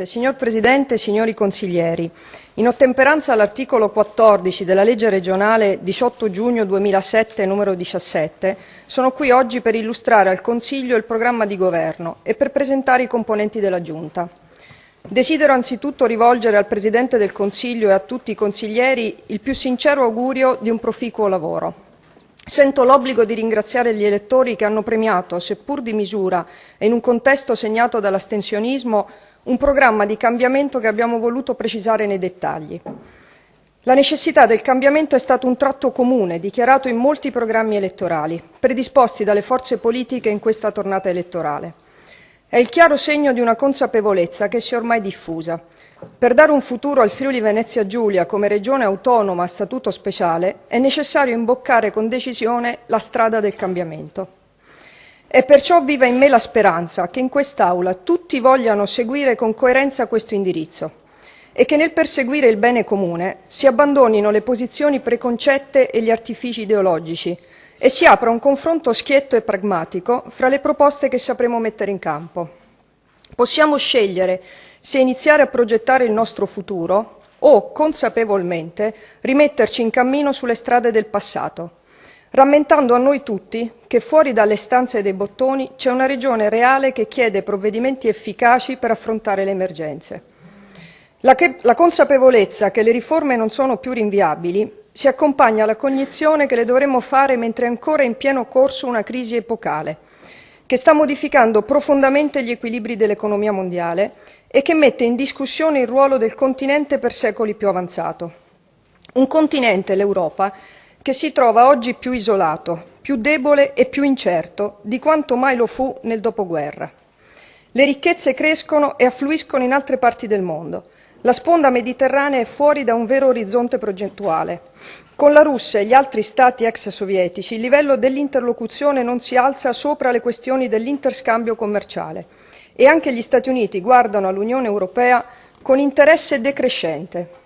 Signor Presidente, signori consiglieri, in ottemperanza all'articolo 14 della legge regionale 18 giugno 2007 numero 17, sono qui oggi per illustrare al Consiglio il programma di governo e per presentare i componenti della Giunta. Desidero anzitutto rivolgere al Presidente del Consiglio e a tutti i consiglieri il più sincero augurio di un proficuo lavoro. Sento l'obbligo di ringraziare gli elettori che hanno premiato, seppur di misura e in un contesto segnato dall'astensionismo, un programma di cambiamento che abbiamo voluto precisare nei dettagli. La necessità del cambiamento è stato un tratto comune, dichiarato in molti programmi elettorali, predisposti dalle forze politiche in questa tornata elettorale. È il chiaro segno di una consapevolezza che si è ormai diffusa. Per dare un futuro al Friuli Venezia Giulia come regione autonoma a statuto speciale è necessario imboccare con decisione la strada del cambiamento. È perciò viva in me la speranza che in quest'Aula tutti vogliano seguire con coerenza questo indirizzo e che nel perseguire il bene comune si abbandonino le posizioni preconcette e gli artifici ideologici e si apra un confronto schietto e pragmatico fra le proposte che sapremo mettere in campo. Possiamo scegliere se iniziare a progettare il nostro futuro o, consapevolmente, rimetterci in cammino sulle strade del passato, rammentando a noi tutti che fuori dalle stanze dei bottoni c'è una regione reale che chiede provvedimenti efficaci per affrontare le emergenze. La consapevolezza che le riforme non sono più rinviabili si accompagna alla cognizione che le dovremmo fare mentre è ancora in pieno corso una crisi epocale, che sta modificando profondamente gli equilibri dell'economia mondiale e che mette in discussione il ruolo del continente per secoli più avanzato. Un continente, l'Europa, che si trova oggi più isolato, più debole e più incerto di quanto mai lo fu nel dopoguerra. Le ricchezze crescono e affluiscono in altre parti del mondo. La sponda mediterranea è fuori da un vero orizzonte progettuale. Con la Russia e gli altri stati ex sovietici il livello dell'interlocuzione non si alza sopra le questioni dell'interscambio commerciale e anche gli Stati Uniti guardano all'Unione Europea con interesse decrescente.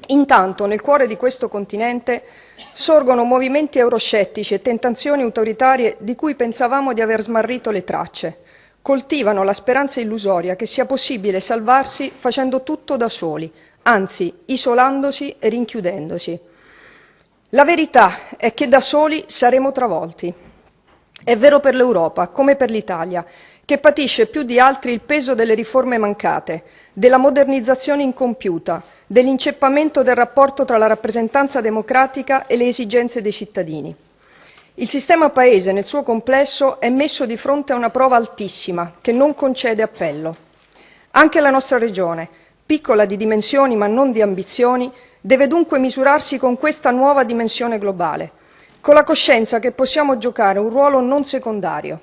Intanto, nel cuore di questo continente sorgono movimenti euroscettici e tentazioni autoritarie di cui pensavamo di aver smarrito le tracce. Coltivano la speranza illusoria che sia possibile salvarsi facendo tutto da soli, anzi isolandosi e rinchiudendosi. La verità è che da soli saremo travolti. È vero per l'Europa, come per l'Italia, che patisce più di altri il peso delle riforme mancate, della modernizzazione incompiuta, dell'inceppamento del rapporto tra la rappresentanza democratica e le esigenze dei cittadini. Il sistema Paese nel suo complesso è messo di fronte a una prova altissima che non concede appello. Anche la nostra regione, piccola di dimensioni ma non di ambizioni, deve dunque misurarsi con questa nuova dimensione globale, con la coscienza che possiamo giocare un ruolo non secondario.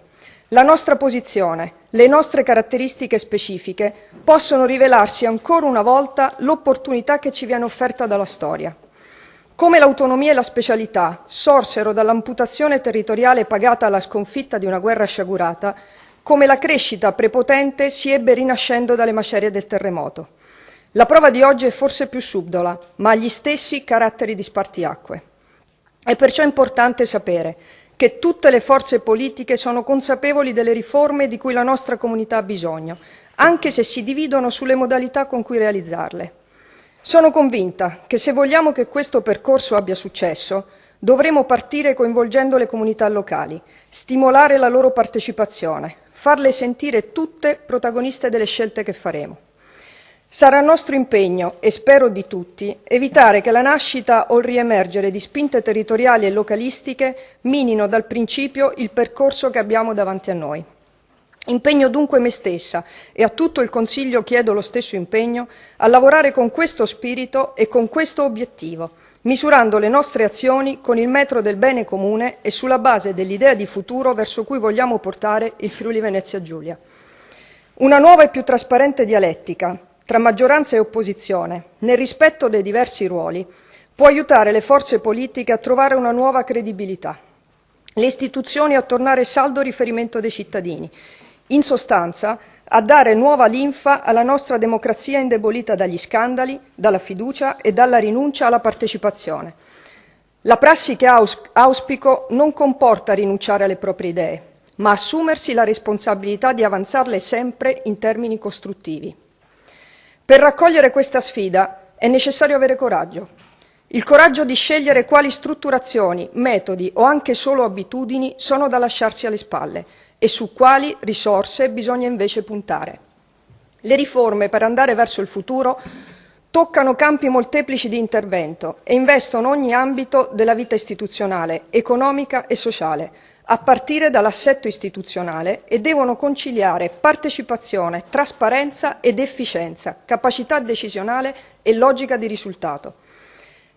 La nostra posizione, le nostre caratteristiche specifiche possono rivelarsi ancora una volta l'opportunità che ci viene offerta dalla storia. Come l'autonomia e la specialità sorsero dall'amputazione territoriale pagata alla sconfitta di una guerra sciagurata, come la crescita prepotente si ebbe rinascendo dalle macerie del terremoto. La prova di oggi è forse più subdola, ma ha gli stessi caratteri di spartiacque. È perciò importante sapere che tutte le forze politiche sono consapevoli delle riforme di cui la nostra comunità ha bisogno, anche se si dividono sulle modalità con cui realizzarle. Sono convinta che se vogliamo che questo percorso abbia successo, dovremo partire coinvolgendo le comunità locali, stimolare la loro partecipazione, farle sentire tutte protagoniste delle scelte che faremo. Sarà nostro impegno, e spero di tutti, evitare che la nascita o il riemergere di spinte territoriali e localistiche minino dal principio il percorso che abbiamo davanti a noi. Impegno dunque me stessa e a tutto il Consiglio chiedo lo stesso impegno a lavorare con questo spirito e con questo obiettivo, misurando le nostre azioni con il metro del bene comune e sulla base dell'idea di futuro verso cui vogliamo portare il Friuli Venezia Giulia. Una nuova e più trasparente dialettica tra maggioranza e opposizione, nel rispetto dei diversi ruoli, può aiutare le forze politiche a trovare una nuova credibilità, le istituzioni a tornare saldo riferimento dei cittadini, in sostanza a dare nuova linfa alla nostra democrazia indebolita dagli scandali, dalla fiducia e dalla rinuncia alla partecipazione. La prassi che auspico non comporta rinunciare alle proprie idee, ma assumersi la responsabilità di avanzarle sempre in termini costruttivi. Per raccogliere questa sfida è necessario avere coraggio. Il coraggio di scegliere quali strutturazioni, metodi o anche solo abitudini sono da lasciarsi alle spalle e su quali risorse bisogna invece puntare. Le riforme per andare verso il futuro toccano campi molteplici di intervento e investono ogni ambito della vita istituzionale, economica e sociale, a partire dall'assetto istituzionale, e devono conciliare partecipazione, trasparenza ed efficienza, capacità decisionale e logica di risultato.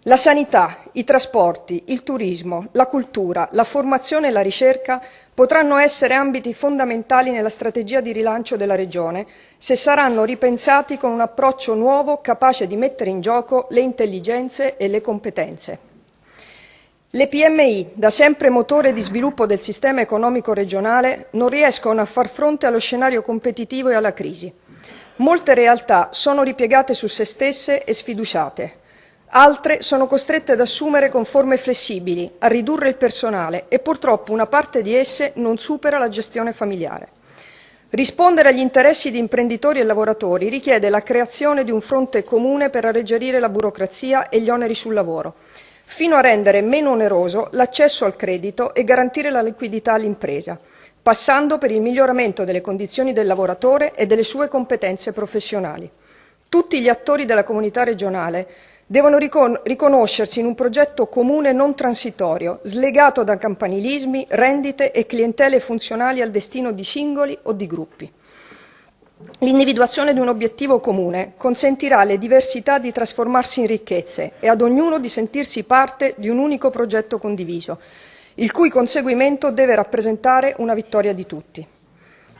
La sanità, i trasporti, il turismo, la cultura, la formazione e la ricerca potranno essere ambiti fondamentali nella strategia di rilancio della Regione se saranno ripensati con un approccio nuovo capace di mettere in gioco le intelligenze e le competenze. Le PMI, da sempre motore di sviluppo del sistema economico regionale, non riescono a far fronte allo scenario competitivo e alla crisi. Molte realtà sono ripiegate su se stesse e sfiduciate. Altre sono costrette ad assumere con forme flessibili, a ridurre il personale e purtroppo una parte di esse non supera la gestione familiare. Rispondere agli interessi di imprenditori e lavoratori richiede la creazione di un fronte comune per alleggerire la burocrazia e gli oneri sul lavoro, fino a rendere meno oneroso l'accesso al credito e garantire la liquidità all'impresa, passando per il miglioramento delle condizioni del lavoratore e delle sue competenze professionali. Tutti gli attori della comunità regionale devono riconoscersi in un progetto comune non transitorio, slegato da campanilismi, rendite e clientele funzionali al destino di singoli o di gruppi. L'individuazione di un obiettivo comune consentirà alle diversità di trasformarsi in ricchezze e ad ognuno di sentirsi parte di un unico progetto condiviso, il cui conseguimento deve rappresentare una vittoria di tutti.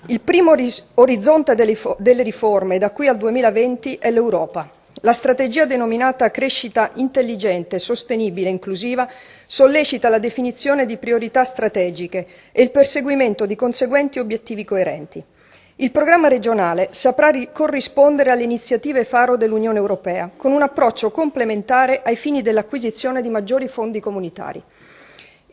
Il primo orizzonte delle riforme da qui al 2020 è l'Europa. La strategia denominata crescita intelligente, sostenibile e inclusiva sollecita la definizione di priorità strategiche e il perseguimento di conseguenti obiettivi coerenti. Il programma regionale saprà corrispondere alle iniziative faro dell'Unione Europea, con un approccio complementare ai fini dell'acquisizione di maggiori fondi comunitari.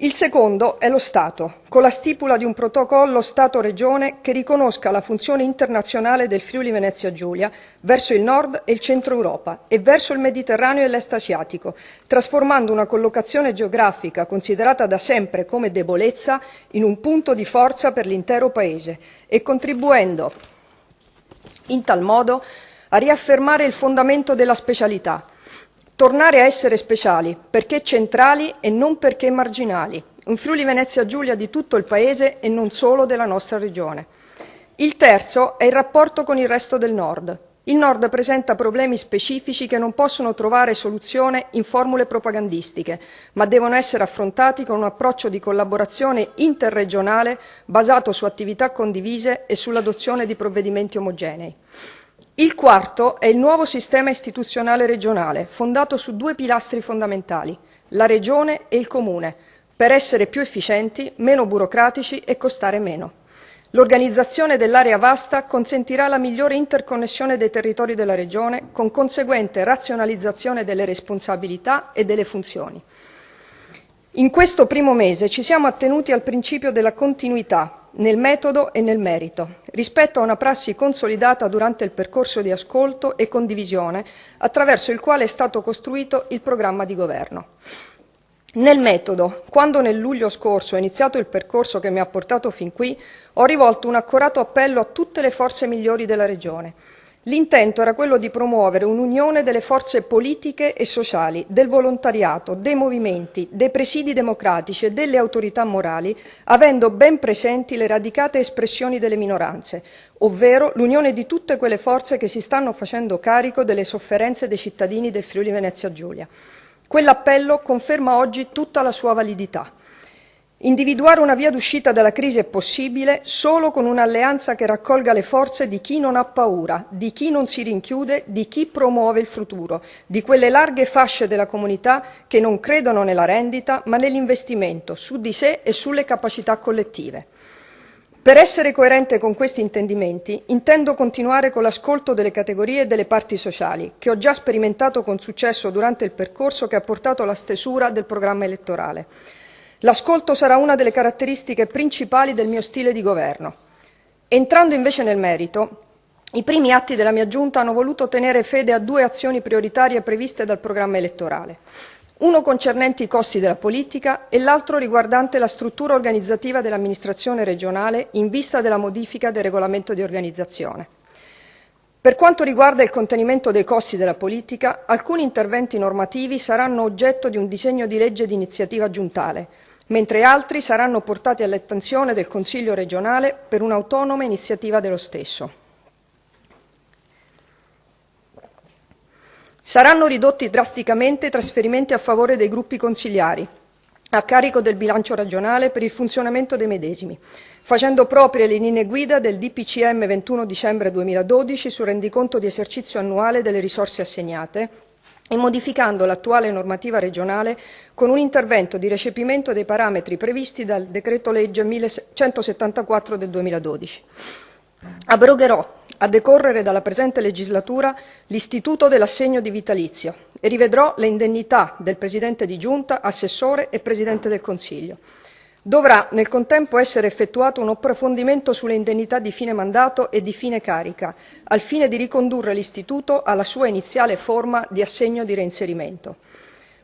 Il secondo è lo Stato, con la stipula di un protocollo Stato-Regione che riconosca la funzione internazionale del Friuli Venezia Giulia verso il nord e il centro Europa e verso il Mediterraneo e l'est asiatico, trasformando una collocazione geografica considerata da sempre come debolezza in un punto di forza per l'intero Paese e contribuendo in tal modo a riaffermare il fondamento della specialità. Tornare a essere speciali, perché centrali e non perché marginali, un Friuli Venezia Giulia di tutto il Paese e non solo della nostra regione. Il terzo è il rapporto con il resto del Nord. Il Nord presenta problemi specifici che non possono trovare soluzione in formule propagandistiche, ma devono essere affrontati con un approccio di collaborazione interregionale basato su attività condivise e sull'adozione di provvedimenti omogenei. Il quarto è il nuovo sistema istituzionale regionale, fondato su due pilastri fondamentali, la Regione e il Comune, per essere più efficienti, meno burocratici e costare meno. L'organizzazione dell'area vasta consentirà la migliore interconnessione dei territori della Regione, con conseguente razionalizzazione delle responsabilità e delle funzioni. In questo primo mese ci siamo attenuti al principio della continuità, nel metodo e nel merito, rispetto a una prassi consolidata durante il percorso di ascolto e condivisione attraverso il quale è stato costruito il programma di governo. Nel metodo, quando nel luglio scorso ho iniziato il percorso che mi ha portato fin qui, ho rivolto un accorato appello a tutte le forze migliori della Regione. L'intento era quello di promuovere un'unione delle forze politiche e sociali, del volontariato, dei movimenti, dei presidi democratici e delle autorità morali, avendo ben presenti le radicate espressioni delle minoranze, ovvero l'unione di tutte quelle forze che si stanno facendo carico delle sofferenze dei cittadini del Friuli Venezia Giulia. Quell'appello conferma oggi tutta la sua validità. Individuare una via d'uscita dalla crisi è possibile solo con un'alleanza che raccolga le forze di chi non ha paura, di chi non si rinchiude, di chi promuove il futuro, di quelle larghe fasce della comunità che non credono nella rendita ma nell'investimento su di sé e sulle capacità collettive. Per essere coerente con questi intendimenti, intendo continuare con l'ascolto delle categorie e delle parti sociali, che ho già sperimentato con successo durante il percorso che ha portato alla stesura del programma elettorale. L'ascolto sarà una delle caratteristiche principali del mio stile di governo. Entrando invece nel merito, I primi atti della mia Giunta hanno voluto tenere fede a due azioni prioritarie previste dal programma elettorale, uno concernente i costi della politica e l'altro riguardante la struttura organizzativa dell'amministrazione regionale in vista della modifica del regolamento di organizzazione. Per quanto riguarda il contenimento dei costi della politica, alcuni interventi normativi saranno oggetto di un disegno di legge di iniziativa giuntale, mentre altri saranno portati all'attenzione del Consiglio regionale per un'autonoma iniziativa dello stesso. Saranno ridotti drasticamente i trasferimenti a favore dei gruppi consigliari, a carico del bilancio regionale per il funzionamento dei medesimi, facendo proprie le linee guida del DPCM 21 dicembre 2012 sul rendiconto di esercizio annuale delle risorse assegnate e modificando l'attuale normativa regionale con un intervento di recepimento dei parametri previsti dal decreto legge 1174 del 2012. Abrogherò, a decorrere dalla presente legislatura, l'istituto dell'assegno di vitalizio e rivedrò le indennità del Presidente di Giunta, Assessore e Presidente del Consiglio. Dovrà nel contempo essere effettuato un approfondimento sulle indennità di fine mandato e di fine carica, al fine di ricondurre l'istituto alla sua iniziale forma di assegno di reinserimento.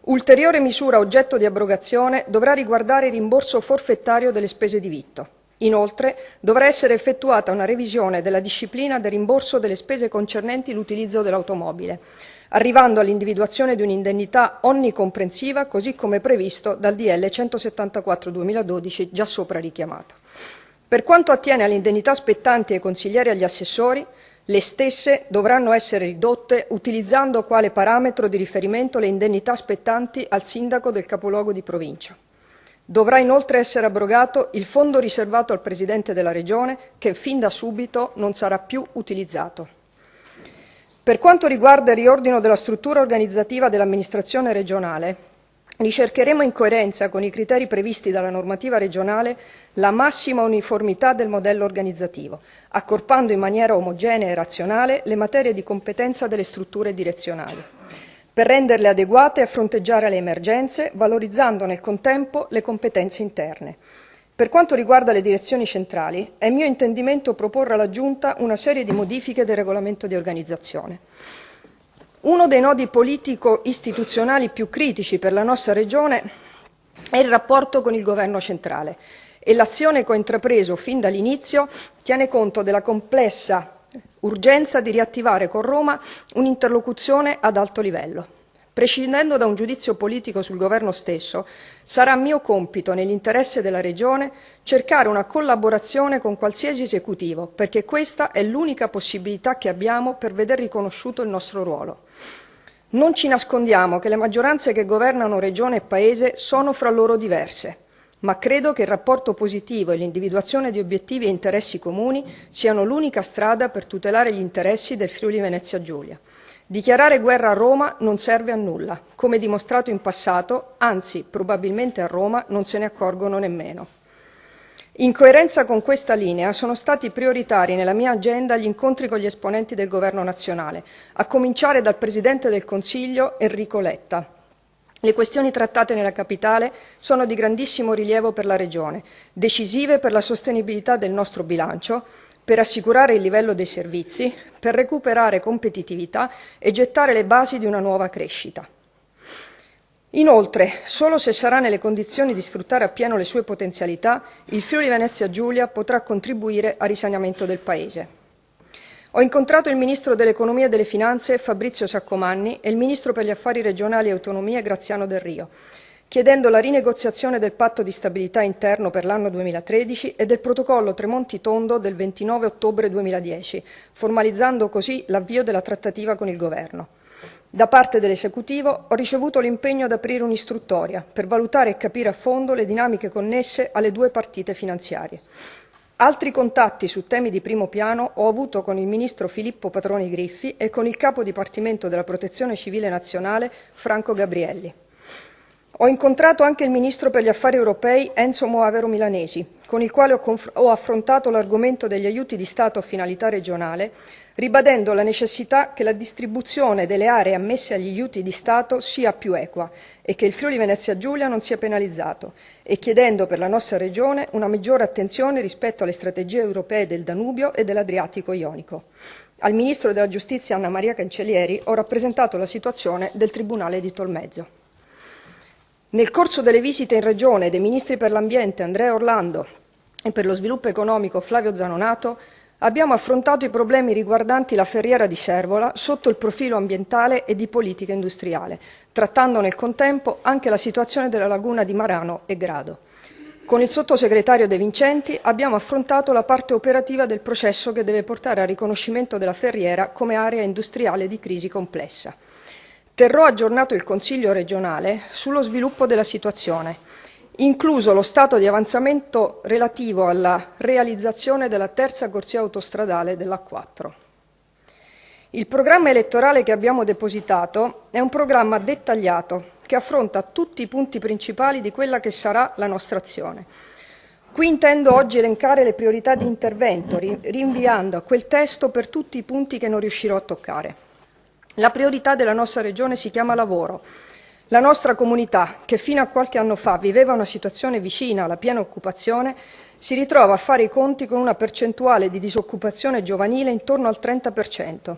Ulteriore misura oggetto di abrogazione dovrà riguardare il rimborso forfettario delle spese di vitto. Inoltre, dovrà essere effettuata una revisione della disciplina del rimborso delle spese concernenti l'utilizzo dell'automobile, arrivando all'individuazione di un'indennità onnicomprensiva, così come previsto dal DL 174/2012, già sopra richiamato. Per quanto attiene alle indennità spettanti ai consiglieri e agli assessori, le stesse dovranno essere ridotte utilizzando quale parametro di riferimento le indennità spettanti al sindaco del capoluogo di provincia. Dovrà inoltre essere abrogato il fondo riservato al Presidente della Regione, che fin da subito non sarà più utilizzato. Per quanto riguarda il riordino della struttura organizzativa dell'amministrazione regionale, ricercheremo in coerenza con i criteri previsti dalla normativa regionale la massima uniformità del modello organizzativo, accorpando in maniera omogenea e razionale le materie di competenza delle strutture direzionali, per renderle adeguate a fronteggiare le emergenze, valorizzando nel contempo le competenze interne. Per quanto riguarda le direzioni centrali, è mio intendimento proporre alla Giunta una serie di modifiche del regolamento di organizzazione. Uno dei nodi politico-istituzionali più critici per la nostra Regione è il rapporto con il Governo centrale e l'azione che ho intrapreso fin dall'inizio tiene conto della complessa urgenza di riattivare con Roma un'interlocuzione ad alto livello. Prescindendo da un giudizio politico sul governo stesso, sarà mio compito, nell'interesse della Regione, cercare una collaborazione con qualsiasi esecutivo, perché questa è l'unica possibilità che abbiamo per veder riconosciuto il nostro ruolo. Non ci nascondiamo che le maggioranze che governano Regione e Paese sono fra loro diverse, ma credo che il rapporto positivo e l'individuazione di obiettivi e interessi comuni siano l'unica strada per tutelare gli interessi del Friuli Venezia Giulia. Dichiarare guerra a Roma non serve a nulla, come dimostrato in passato, anzi, probabilmente a Roma non se ne accorgono nemmeno. In coerenza con questa linea sono stati prioritari nella mia agenda gli incontri con gli esponenti del Governo nazionale, a cominciare dal Presidente del Consiglio Enrico Letta. Le questioni trattate nella capitale sono di grandissimo rilievo per la Regione, decisive per la sostenibilità del nostro bilancio, per assicurare il livello dei servizi, per recuperare competitività e gettare le basi di una nuova crescita. Inoltre, solo se sarà nelle condizioni di sfruttare appieno le sue potenzialità, il Friuli Venezia Giulia potrà contribuire al risanamento del Paese. Ho incontrato il Ministro dell'Economia e delle Finanze Fabrizio Saccomanni e il Ministro per gli Affari Regionali e Autonomie Graziano Del Rio, chiedendo la rinegoziazione del patto di stabilità interno per l'anno 2013 e del protocollo Tremonti-Tondo del 29 ottobre 2010, formalizzando così l'avvio della trattativa con il Governo. Da parte dell'Esecutivo ho ricevuto l'impegno ad aprire un'istruttoria per valutare e capire a fondo le dinamiche connesse alle due partite finanziarie. Altri contatti su temi di primo piano ho avuto con il Ministro Filippo Patroni Griffi e con il Capo Dipartimento della Protezione Civile Nazionale Franco Gabrielli. Ho incontrato anche il Ministro per gli Affari Europei Enzo Moavero Milanesi, con il quale ho affrontato l'argomento degli aiuti di Stato a finalità regionale, ribadendo la necessità che la distribuzione delle aree ammesse agli aiuti di Stato sia più equa e che il Friuli Venezia Giulia non sia penalizzato, e chiedendo per la nostra regione una maggiore attenzione rispetto alle strategie europee del Danubio e dell'Adriatico Ionico. Al Ministro della Giustizia Anna Maria Cancellieri ho rappresentato la situazione del Tribunale di Tolmezzo. Nel corso delle visite in Regione dei Ministri per l'Ambiente Andrea Orlando e per lo Sviluppo Economico Flavio Zanonato, abbiamo affrontato i problemi riguardanti la Ferriera di Servola sotto il profilo ambientale e di politica industriale, trattando nel contempo anche la situazione della laguna di Marano e Grado. Con il sottosegretario De Vincenti abbiamo affrontato la parte operativa del processo che deve portare al riconoscimento della Ferriera come area industriale di crisi complessa. Terrò aggiornato il Consiglio regionale sullo sviluppo della situazione, incluso lo stato di avanzamento relativo alla realizzazione della terza corsia autostradale della A4. Il programma elettorale che abbiamo depositato è un programma dettagliato che affronta tutti i punti principali di quella che sarà la nostra azione. Qui intendo oggi elencare le priorità di intervento, rinviando a quel testo per tutti i punti che non riuscirò a toccare. La priorità della nostra regione si chiama lavoro. La nostra comunità, che fino a qualche anno fa viveva una situazione vicina alla piena occupazione, si ritrova a fare i conti con una percentuale di disoccupazione giovanile intorno al 30%.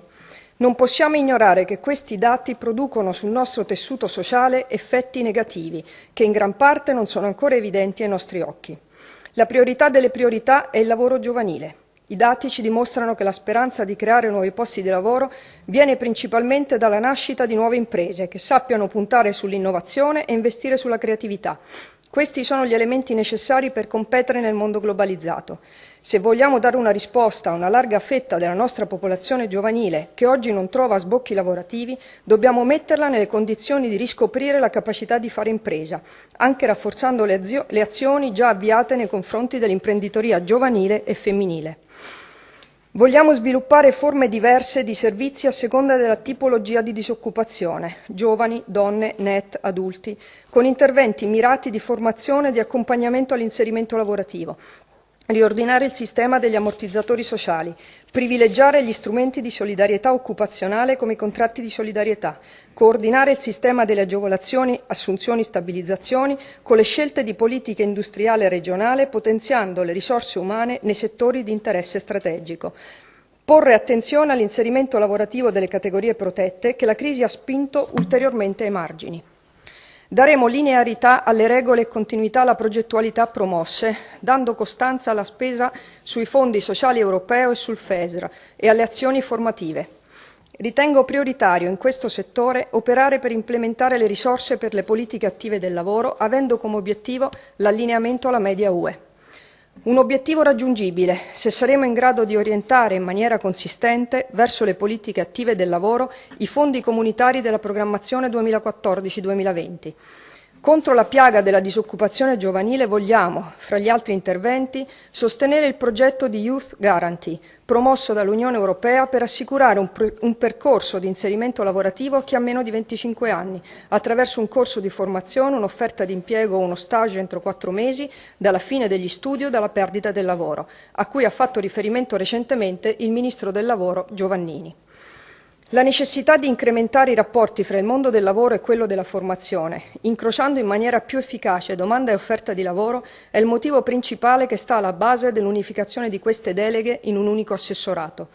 Non possiamo ignorare che questi dati producono sul nostro tessuto sociale effetti negativi, che in gran parte non sono ancora evidenti ai nostri occhi. La priorità delle priorità è il lavoro giovanile. I dati ci dimostrano che la speranza di creare nuovi posti di lavoro viene principalmente dalla nascita di nuove imprese che sappiano puntare sull'innovazione e investire sulla creatività. Questi sono gli elementi necessari per competere nel mondo globalizzato. Se vogliamo dare una risposta a una larga fetta della nostra popolazione giovanile che oggi non trova sbocchi lavorativi, dobbiamo metterla nelle condizioni di riscoprire la capacità di fare impresa, anche rafforzando le azioni già avviate nei confronti dell'imprenditoria giovanile e femminile. Vogliamo sviluppare forme diverse di servizi a seconda della tipologia di disoccupazione, giovani, donne, NEET, adulti, con interventi mirati di formazione e di accompagnamento all'inserimento lavorativo. Riordinare il sistema degli ammortizzatori sociali, privilegiare gli strumenti di solidarietà occupazionale come i contratti di solidarietà, coordinare il sistema delle agevolazioni, assunzioni, stabilizzazioni con le scelte di politica industriale regionale, potenziando le risorse umane nei settori di interesse strategico. Porre attenzione all'inserimento lavorativo delle categorie protette che la crisi ha spinto ulteriormente ai margini. Daremo linearità alle regole e continuità alla progettualità promosse, dando costanza alla spesa sui fondi sociali europei e sul FESR e alle azioni formative. Ritengo prioritario in questo settore operare per implementare le risorse per le politiche attive del lavoro, avendo come obiettivo l'allineamento alla media UE. Un obiettivo raggiungibile se saremo in grado di orientare in maniera consistente verso le politiche attive del lavoro i fondi comunitari della programmazione 2014-2020. Contro la piaga della disoccupazione giovanile vogliamo, fra gli altri interventi, sostenere il progetto di Youth Guarantee, promosso dall'Unione Europea per assicurare un percorso di inserimento lavorativo a chi ha meno di 25 anni, attraverso un corso di formazione, un'offerta di impiego o uno stage entro 4 mesi dalla fine degli studi o dalla perdita del lavoro, a cui ha fatto riferimento recentemente il Ministro del Lavoro Giovannini. La necessità di incrementare i rapporti fra il mondo del lavoro e quello della formazione, incrociando in maniera più efficace domanda e offerta di lavoro, è il motivo principale che sta alla base dell'unificazione di queste deleghe in un unico assessorato.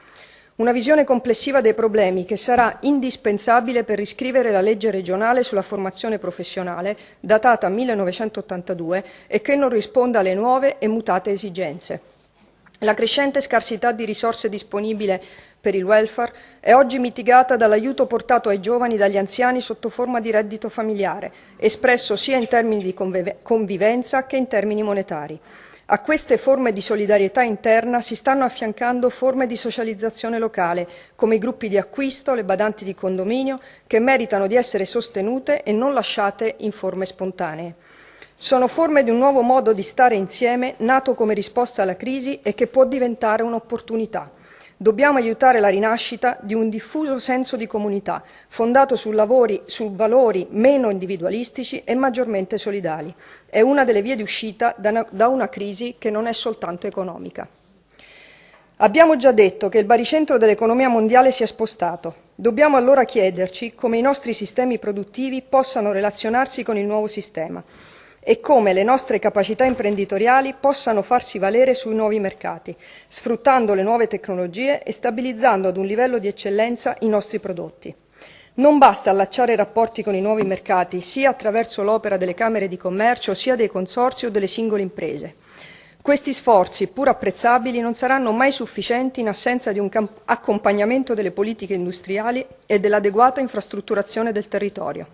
Una visione complessiva dei problemi che sarà indispensabile per riscrivere la legge regionale sulla formazione professionale, datata 1982, e che non risponda alle nuove e mutate esigenze. La crescente scarsità di risorse disponibili per il welfare è oggi mitigata dall'aiuto portato ai giovani dagli anziani sotto forma di reddito familiare, espresso sia in termini di convivenza che in termini monetari. A queste forme di solidarietà interna si stanno affiancando forme di socializzazione locale, come i gruppi di acquisto, le badanti di condominio, che meritano di essere sostenute e non lasciate in forme spontanee. Sono forme di un nuovo modo di stare insieme, nato come risposta alla crisi e che può diventare un'opportunità. Dobbiamo aiutare la rinascita di un diffuso senso di comunità, fondato su valori meno individualistici e maggiormente solidali. È una delle vie di uscita da una crisi che non è soltanto economica. Abbiamo già detto che il baricentro dell'economia mondiale si è spostato. Dobbiamo allora chiederci come i nostri sistemi produttivi possano relazionarsi con il nuovo sistema e come le nostre capacità imprenditoriali possano farsi valere sui nuovi mercati, sfruttando le nuove tecnologie e stabilizzando ad un livello di eccellenza i nostri prodotti. Non basta allacciare rapporti con i nuovi mercati, sia attraverso l'opera delle camere di commercio, sia dei consorzi o delle singole imprese. Questi sforzi, pur apprezzabili, non saranno mai sufficienti in assenza di un accompagnamento delle politiche industriali e dell'adeguata infrastrutturazione del territorio.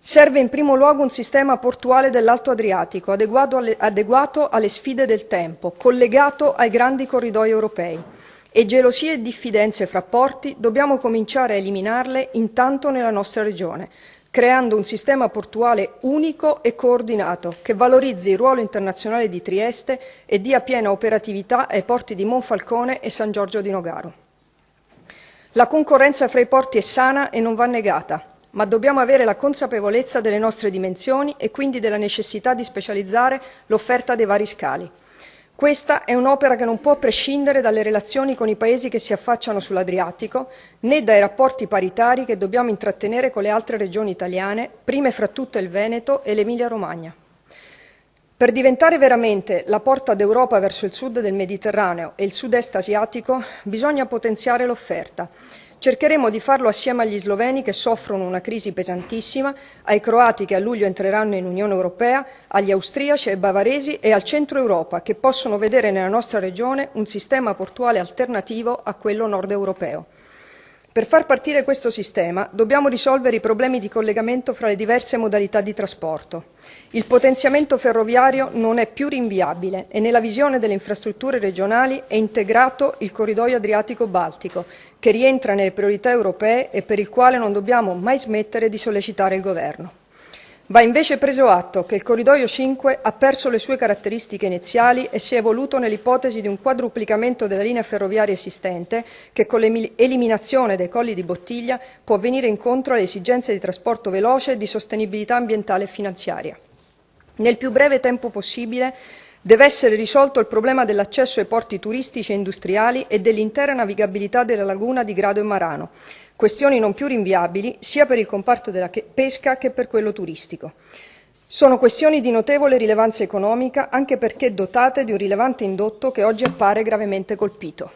Serve in primo luogo un sistema portuale dell'Alto Adriatico adeguato alle sfide del tempo, collegato ai grandi corridoi europei. E gelosie e diffidenze fra porti dobbiamo cominciare a eliminarle intanto nella nostra regione, creando un sistema portuale unico e coordinato che valorizzi il ruolo internazionale di Trieste e dia piena operatività ai porti di Monfalcone e San Giorgio di Nogaro. La concorrenza fra i porti è sana e non va negata, ma dobbiamo avere la consapevolezza delle nostre dimensioni e quindi della necessità di specializzare l'offerta dei vari scali. Questa è un'opera che non può prescindere dalle relazioni con i paesi che si affacciano sull'Adriatico, né dai rapporti paritari che dobbiamo intrattenere con le altre regioni italiane, prime fra tutte il Veneto e l'Emilia-Romagna. Per diventare veramente la porta d'Europa verso il sud del Mediterraneo e il sud-est asiatico, bisogna potenziare l'offerta. Cercheremo di farlo assieme agli sloveni che soffrono una crisi pesantissima, ai croati che a luglio entreranno in Unione Europea, agli austriaci, ai bavaresi e al centro Europa che possono vedere nella nostra regione un sistema portuale alternativo a quello nord europeo. Per far partire questo sistema dobbiamo risolvere i problemi di collegamento fra le diverse modalità di trasporto. Il potenziamento ferroviario non è più rinviabile e nella visione delle infrastrutture regionali è integrato il corridoio Adriatico-Baltico, che rientra nelle priorità europee e per il quale non dobbiamo mai smettere di sollecitare il Governo. Va invece preso atto che il corridoio 5 ha perso le sue caratteristiche iniziali e si è evoluto nell'ipotesi di un quadruplicamento della linea ferroviaria esistente che con l'eliminazione dei colli di bottiglia può venire incontro alle esigenze di trasporto veloce e di sostenibilità ambientale e finanziaria. Nel più breve tempo possibile deve essere risolto il problema dell'accesso ai porti turistici e industriali e dell'intera navigabilità della laguna di Grado e Marano, questioni non più rinviabili sia per il comparto della pesca che per quello turistico. Sono questioni di notevole rilevanza economica anche perché dotate di un rilevante indotto che oggi appare gravemente colpito.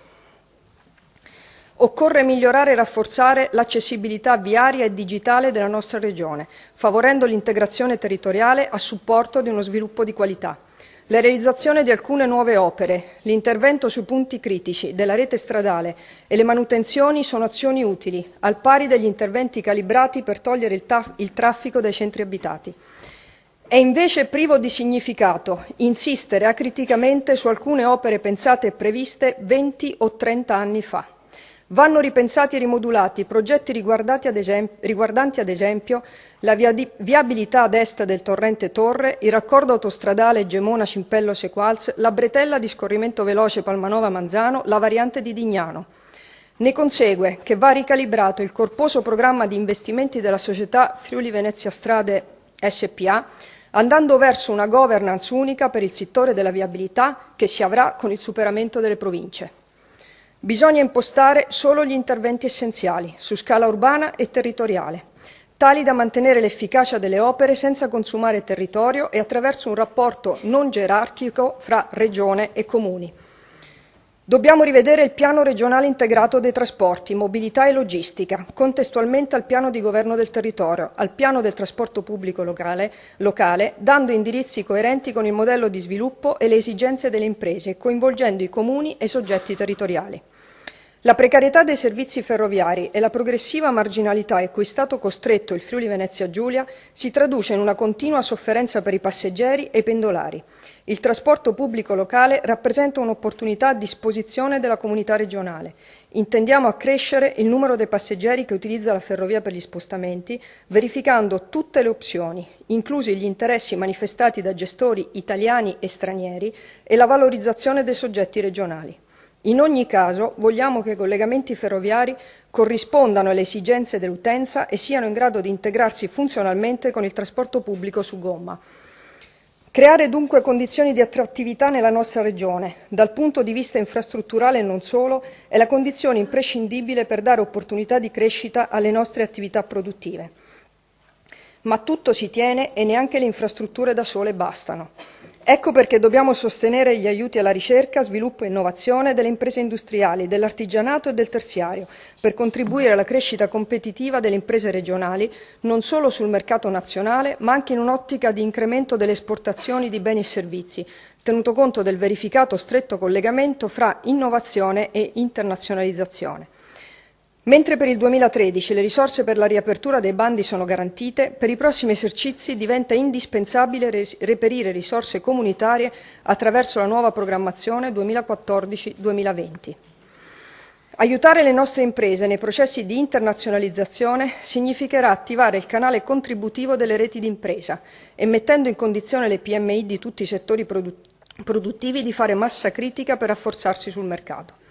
Occorre migliorare e rafforzare l'accessibilità viaria e digitale della nostra regione, favorendo l'integrazione territoriale a supporto di uno sviluppo di qualità. La realizzazione di alcune nuove opere, l'intervento sui punti critici della rete stradale e le manutenzioni sono azioni utili, al pari degli interventi calibrati per togliere il traffico dai centri abitati. È invece privo di significato insistere acriticamente su alcune opere pensate e previste 20 o 30 anni fa. Vanno ripensati e rimodulati progetti riguardanti ad esempio la viabilità ad est del torrente Torre, il raccordo autostradale Gemona-Cimpello-Sequals, la bretella di scorrimento veloce Palmanova-Manzano, la variante di Dignano. Ne consegue che va ricalibrato il corposo programma di investimenti della società Friuli Venezia Strade SpA, andando verso una governance unica per il settore della viabilità che si avrà con il superamento delle province. Bisogna impostare solo gli interventi essenziali, su scala urbana e territoriale, tali da mantenere l'efficacia delle opere senza consumare territorio e attraverso un rapporto non gerarchico fra regione e comuni. Dobbiamo rivedere il piano regionale integrato dei trasporti, mobilità e logistica, contestualmente al piano di governo del territorio, al piano del trasporto pubblico locale, dando indirizzi coerenti con il modello di sviluppo e le esigenze delle imprese, coinvolgendo i comuni e i soggetti territoriali. La precarietà dei servizi ferroviari e la progressiva marginalità a cui è stato costretto il Friuli Venezia Giulia si traduce in una continua sofferenza per i passeggeri e i pendolari. Il trasporto pubblico locale rappresenta un'opportunità a disposizione della comunità regionale. Intendiamo accrescere il numero dei passeggeri che utilizza la ferrovia per gli spostamenti, verificando tutte le opzioni, inclusi gli interessi manifestati da gestori italiani e stranieri e la valorizzazione dei soggetti regionali. In ogni caso, vogliamo che i collegamenti ferroviari corrispondano alle esigenze dell'utenza e siano in grado di integrarsi funzionalmente con il trasporto pubblico su gomma. Creare dunque condizioni di attrattività nella nostra regione, dal punto di vista infrastrutturale e non solo, è la condizione imprescindibile per dare opportunità di crescita alle nostre attività produttive. Ma tutto si tiene e neanche le infrastrutture da sole bastano. Ecco perché dobbiamo sostenere gli aiuti alla ricerca, sviluppo e innovazione delle imprese industriali, dell'artigianato e del terziario, per contribuire alla crescita competitiva delle imprese regionali, non solo sul mercato nazionale, ma anche in un'ottica di incremento delle esportazioni di beni e servizi, tenuto conto del verificato stretto collegamento fra innovazione e internazionalizzazione. Mentre per il 2013 le risorse per la riapertura dei bandi sono garantite, per i prossimi esercizi diventa indispensabile reperire risorse comunitarie attraverso la nuova programmazione 2014-2020. Aiutare le nostre imprese nei processi di internazionalizzazione significherà attivare il canale contributivo delle reti di impresa e mettendo in condizione le PMI di tutti i settori produttivi di fare massa critica per rafforzarsi sul mercato.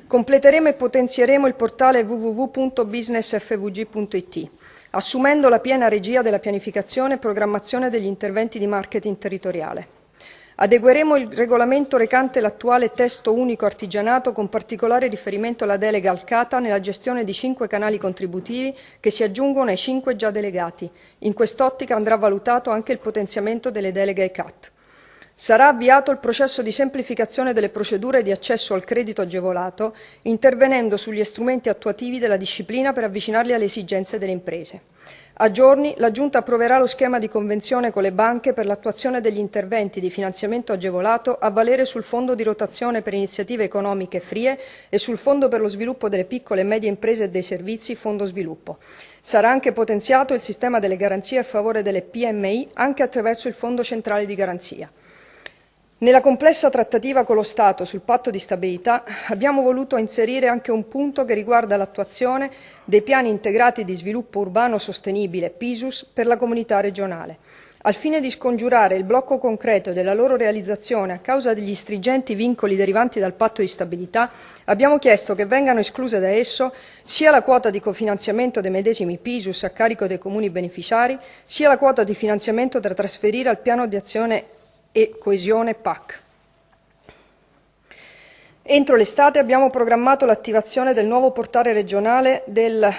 Completeremo e potenzieremo il portale www.businessfvg.it, assumendo la piena regia della pianificazione e programmazione degli interventi di marketing territoriale. Adegueremo il regolamento recante l'attuale testo unico artigianato con particolare riferimento alla delega al CATA nella gestione di 5 canali contributivi che si aggiungono ai 5 già delegati. In quest'ottica andrà valutato anche il potenziamento delle deleghe ai CAT. Sarà avviato il processo di semplificazione delle procedure di accesso al credito agevolato, intervenendo sugli strumenti attuativi della disciplina per avvicinarli alle esigenze delle imprese. A giorni la Giunta approverà lo schema di convenzione con le banche per l'attuazione degli interventi di finanziamento agevolato a valere sul Fondo di rotazione per iniziative economiche FRIE e sul Fondo per lo sviluppo delle piccole e medie imprese e dei servizi Fondo Sviluppo. Sarà anche potenziato il sistema delle garanzie a favore delle PMI anche attraverso il Fondo Centrale di Garanzia. Nella complessa trattativa con lo Stato sul patto di stabilità abbiamo voluto inserire anche un punto che riguarda l'attuazione dei piani integrati di sviluppo urbano sostenibile (PISUS) per la comunità regionale. Al fine di scongiurare il blocco concreto della loro realizzazione a causa degli stringenti vincoli derivanti dal patto di stabilità, abbiamo chiesto che vengano escluse da esso sia la quota di cofinanziamento dei medesimi PISUS a carico dei comuni beneficiari, sia la quota di finanziamento da trasferire al piano di azione e coesione PAC. Entro l'estate abbiamo programmato l'attivazione del nuovo portale regionale del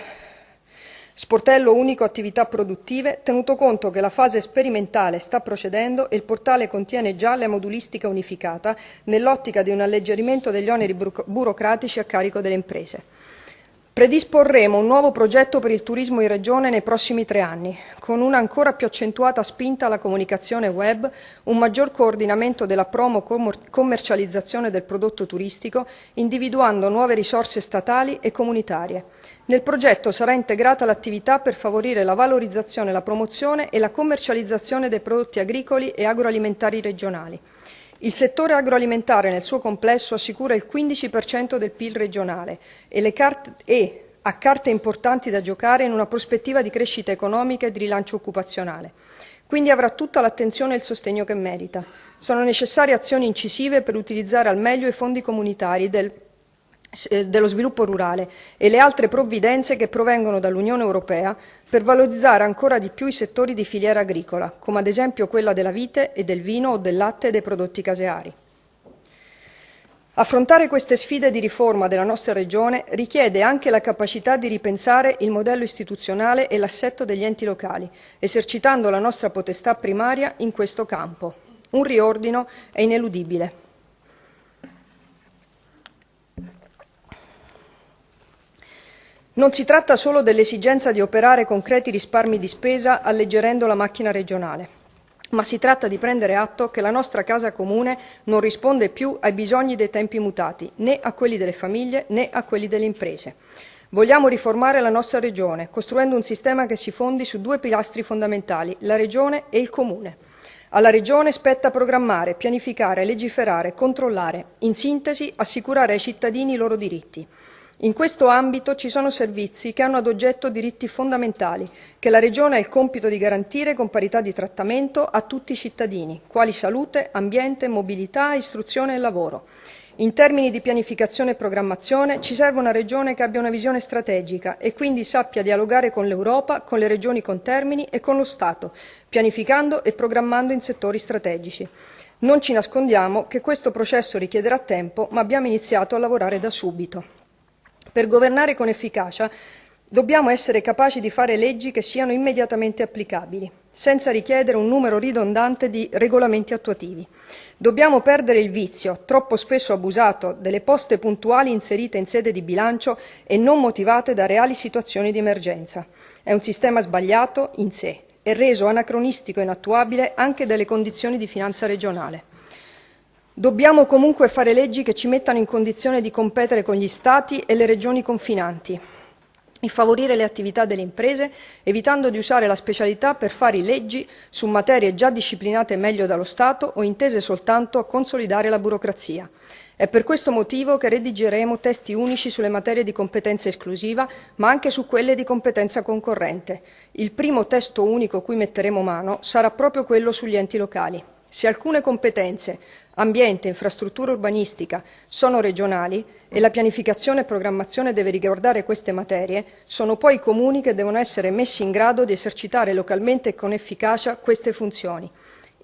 Sportello Unico Attività Produttive, tenuto conto che la fase sperimentale sta procedendo e il portale contiene già la modulistica unificata nell'ottica di un alleggerimento degli oneri burocratici a carico delle imprese. Predisporremo un nuovo progetto per il turismo in Regione nei prossimi 3 anni, con una ancora più accentuata spinta alla comunicazione web, un maggior coordinamento della commercializzazione del prodotto turistico, individuando nuove risorse statali e comunitarie. Nel progetto sarà integrata l'attività per favorire la valorizzazione, la promozione e la commercializzazione dei prodotti agricoli e agroalimentari regionali. Il settore agroalimentare nel suo complesso assicura il 15% del PIL regionale e ha carte importanti da giocare in una prospettiva di crescita economica e di rilancio occupazionale. Quindi avrà tutta l'attenzione e il sostegno che merita. Sono necessarie azioni incisive per utilizzare al meglio i fondi comunitari dello sviluppo rurale e le altre provvidenze che provengono dall'Unione Europea per valorizzare ancora di più i settori di filiera agricola, come ad esempio quella della vite e del vino o del latte e dei prodotti caseari. Affrontare queste sfide di riforma della nostra Regione richiede anche la capacità di ripensare il modello istituzionale e l'assetto degli enti locali, esercitando la nostra potestà primaria in questo campo. Un riordino è ineludibile. Non si tratta solo dell'esigenza di operare concreti risparmi di spesa alleggerendo la macchina regionale, ma si tratta di prendere atto che la nostra casa comune non risponde più ai bisogni dei tempi mutati, né a quelli delle famiglie né a quelli delle imprese. Vogliamo riformare la nostra Regione, costruendo un sistema che si fondi su 2 pilastri fondamentali, la Regione e il Comune. Alla Regione spetta programmare, pianificare, legiferare, controllare, in sintesi assicurare ai cittadini i loro diritti. In questo ambito ci sono servizi che hanno ad oggetto diritti fondamentali, che la Regione ha il compito di garantire con parità di trattamento a tutti i cittadini, quali salute, ambiente, mobilità, istruzione e lavoro. In termini di pianificazione e programmazione ci serve una Regione che abbia una visione strategica e quindi sappia dialogare con l'Europa, con le regioni contermini e con lo Stato, pianificando e programmando in settori strategici. Non ci nascondiamo che questo processo richiederà tempo, ma abbiamo iniziato a lavorare da subito. Per governare con efficacia dobbiamo essere capaci di fare leggi che siano immediatamente applicabili, senza richiedere un numero ridondante di regolamenti attuativi. Dobbiamo perdere il vizio, troppo spesso abusato, delle poste puntuali inserite in sede di bilancio e non motivate da reali situazioni di emergenza. È un sistema sbagliato in sé e reso anacronistico e inattuabile anche dalle condizioni di finanza regionale. Dobbiamo comunque fare leggi che ci mettano in condizione di competere con gli Stati e le regioni confinanti e favorire le attività delle imprese, evitando di usare la specialità per fare leggi su materie già disciplinate meglio dallo Stato o intese soltanto a consolidare la burocrazia. È per questo motivo che redigeremo testi unici sulle materie di competenza esclusiva, ma anche su quelle di competenza concorrente. Il primo testo unico cui metteremo mano sarà proprio quello sugli enti locali. Se alcune competenze, ambiente, infrastruttura urbanistica, sono regionali e la pianificazione e programmazione deve riguardare queste materie, sono poi i comuni che devono essere messi in grado di esercitare localmente e con efficacia queste funzioni.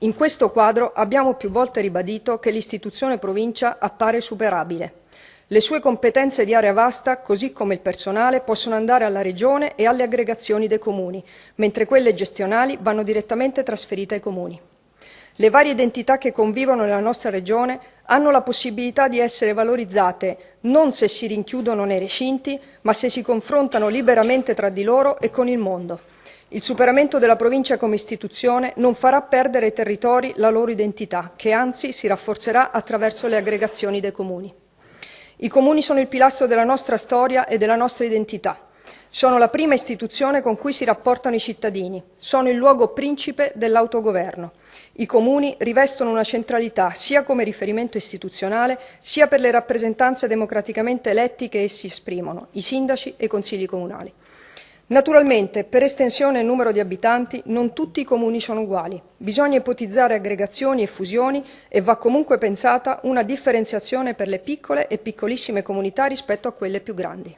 In questo quadro abbiamo più volte ribadito che l'istituzione provincia appare superabile. Le sue competenze di area vasta, così come il personale, possono andare alla Regione e alle aggregazioni dei comuni, mentre quelle gestionali vanno direttamente trasferite ai comuni. Le varie identità che convivono nella nostra Regione hanno la possibilità di essere valorizzate non se si rinchiudono nei recinti, ma se si confrontano liberamente tra di loro e con il mondo. Il superamento della provincia come istituzione non farà perdere ai territori la loro identità, che anzi si rafforzerà attraverso le aggregazioni dei comuni. I comuni sono il pilastro della nostra storia e della nostra identità. Sono la prima istituzione con cui si rapportano i cittadini, sono il luogo principe dell'autogoverno. I comuni rivestono una centralità sia come riferimento istituzionale, sia per le rappresentanze democraticamente eletti che essi esprimono, i sindaci e i consigli comunali. Naturalmente, per estensione e numero di abitanti, non tutti i comuni sono uguali. Bisogna ipotizzare aggregazioni e fusioni e va comunque pensata una differenziazione per le piccole e piccolissime comunità rispetto a quelle più grandi.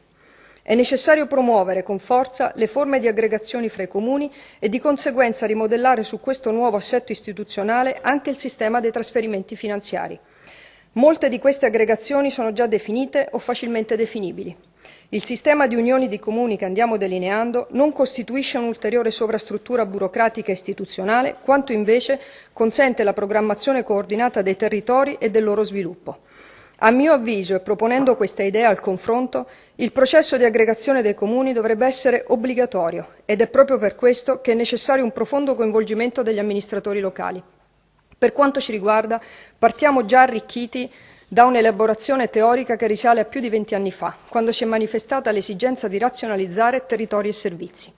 È necessario promuovere con forza le forme di aggregazioni fra i comuni e di conseguenza rimodellare su questo nuovo assetto istituzionale anche il sistema dei trasferimenti finanziari. Molte di queste aggregazioni sono già definite o facilmente definibili. Il sistema di unioni di comuni che andiamo delineando non costituisce un'ulteriore sovrastruttura burocratica e istituzionale, quanto invece consente la programmazione coordinata dei territori e del loro sviluppo. A mio avviso, e proponendo questa idea al confronto, il processo di aggregazione dei comuni dovrebbe essere obbligatorio ed è proprio per questo che è necessario un profondo coinvolgimento degli amministratori locali. Per quanto ci riguarda, partiamo già arricchiti da un'elaborazione teorica che risale a più di 20 anni fa, quando si è manifestata l'esigenza di razionalizzare territori e servizi.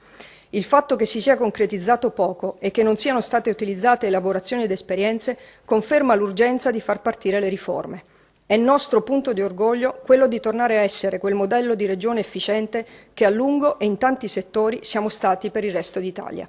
Il fatto che si sia concretizzato poco e che non siano state utilizzate elaborazioni ed esperienze conferma l'urgenza di far partire le riforme. È nostro punto di orgoglio quello di tornare a essere quel modello di regione efficiente che a lungo e in tanti settori siamo stati per il resto d'Italia.